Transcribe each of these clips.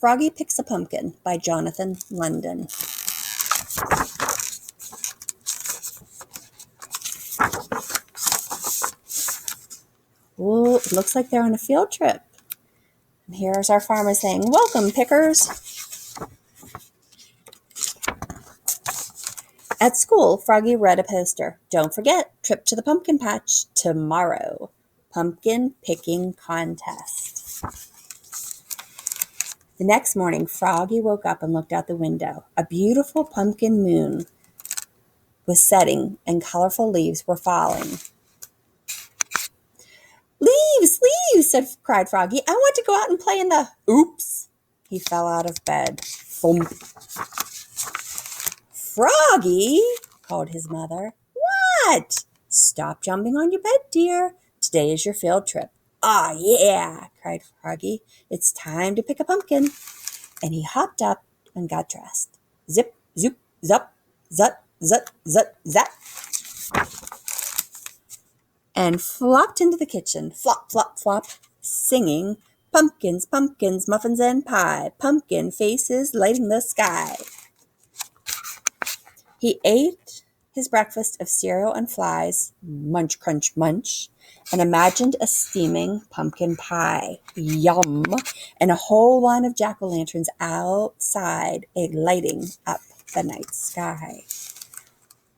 Froggy Picks a Pumpkin by Jonathan London. Ooh, it looks like they're on a field trip. And here's our farmer saying, "Welcome, pickers." At school, Froggy read a poster. "Don't forget, trip to the pumpkin patch tomorrow. Pumpkin picking contest." The next morning, Froggy woke up and looked out the window. A beautiful pumpkin moon was setting and colorful leaves were falling. "Leaves, leaves," cried Froggy. "I want to go out and play in the—" Oops! He fell out of bed. Thump. "Froggy," called his mother. "What?" "Stop jumping on your bed, dear. Today is your field trip." "Ah, yeah," cried Froggy. "It's time to pick a pumpkin." And he hopped up and got dressed. Zip, zoop, zup, zut, zut, zut, zat. And flopped into the kitchen, flop, flop, flop, singing, "Pumpkins, pumpkins, muffins and pie, pumpkin faces lighting the sky." He ate his breakfast of cereal and flies, munch, crunch, munch, and imagined a steaming pumpkin pie, yum, and a whole line of jack-o'-lanterns outside, lighting up the night sky.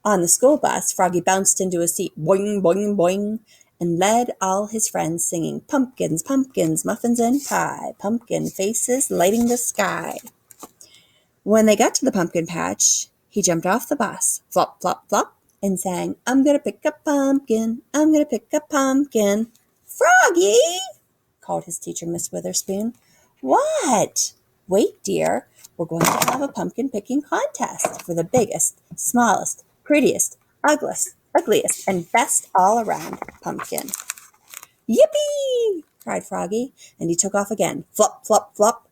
On the school bus, Froggy bounced into a seat, boing, boing, boing, and led all his friends singing, "Pumpkins, pumpkins, muffins and pie, pumpkin faces lighting the sky." When they got to the pumpkin patch, he jumped off the bus, flop, flop, flop, and sang, "I'm going to pick a pumpkin, I'm going to pick a pumpkin." "Froggy," called his teacher, Miss Witherspoon. "What?" "Wait, dear. We're going to have a pumpkin picking contest for the biggest, smallest, prettiest, ugliest, and best all-around pumpkin." "Yippee!" cried Froggy, and he took off again, flop, flop, flop,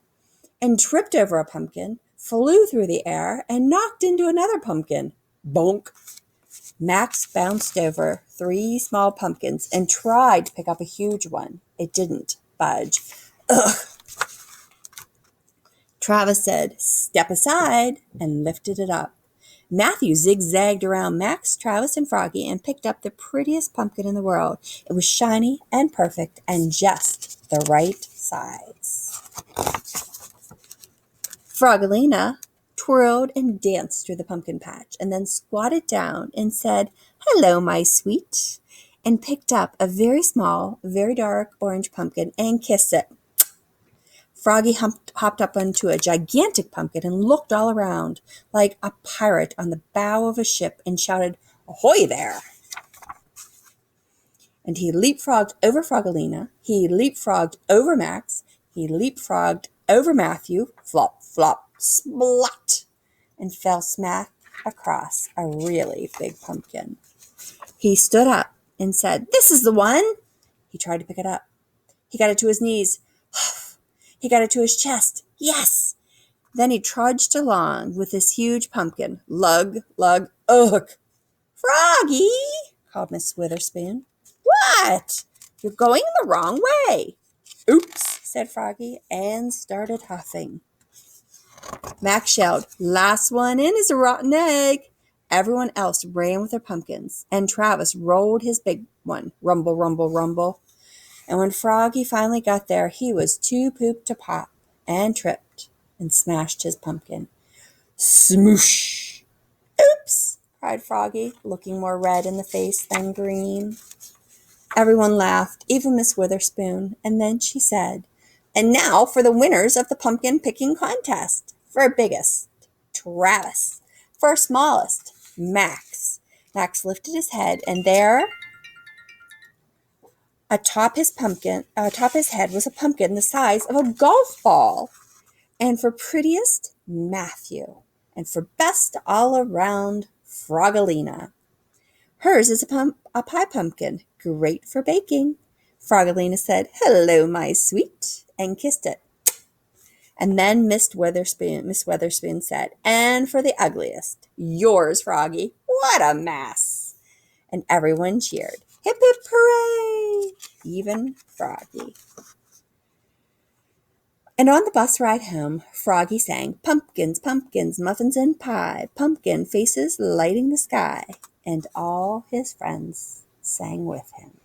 and tripped over a pumpkin, flew through the air, and knocked into another pumpkin. Bonk! Max bounced over 3 small pumpkins and tried to pick up a huge one. It didn't budge. Ugh! Travis said, "Step aside," and lifted it up. Matthew zigzagged around Max, Travis, and Froggy and picked up the prettiest pumpkin in the world. It was shiny and perfect and just the right size. Froggalina twirled and danced through the pumpkin patch and then squatted down and said, "Hello, my sweet," and picked up a very small, very dark orange pumpkin and kissed it. Froggy hopped up onto a gigantic pumpkin and looked all around like a pirate on the bow of a ship and shouted, "Ahoy there!" And he leapfrogged over Froggalina, he leapfrogged over Max, he leapfrogged over Matthew, flop, flop, splot, and fell smack across a really big pumpkin. He stood up and said, "This is the one." He tried to pick it up. He got it to his knees. He got it to his chest. Yes! Then he trudged along with this huge pumpkin. Lug, lug, ugh! "Froggy," called Miss Witherspoon. "What?" "You're going the wrong way." "Oops," said Froggy, and started huffing. Max yelled, "Last one in is a rotten egg." Everyone else ran with their pumpkins, and Travis rolled his big one, rumble, rumble, rumble. And when Froggy finally got there, he was too pooped to pop, and tripped and smashed his pumpkin. Smoosh! "Oops!" cried Froggy, looking more red in the face than green. Everyone laughed, even Miss Witherspoon, and then she said, "And now for the winners of the pumpkin picking contest. For biggest, Travis. For smallest, Max." Max lifted his head, and there, atop his head was a pumpkin the size of a golf ball. And for prettiest, Matthew. And for best all around, Froggalina. Hers is a pie pumpkin, great for baking. Froggalina said, "Hello, my sweet," and kissed it. And then Miss Witherspoon said, "And for the ugliest, yours, Froggy. What a mess." And everyone cheered. Hip, hip, hooray! Even Froggy. And on the bus ride home, Froggy sang, "Pumpkins, pumpkins, muffins and pie, pumpkin faces lighting the sky." And all his friends sang with him.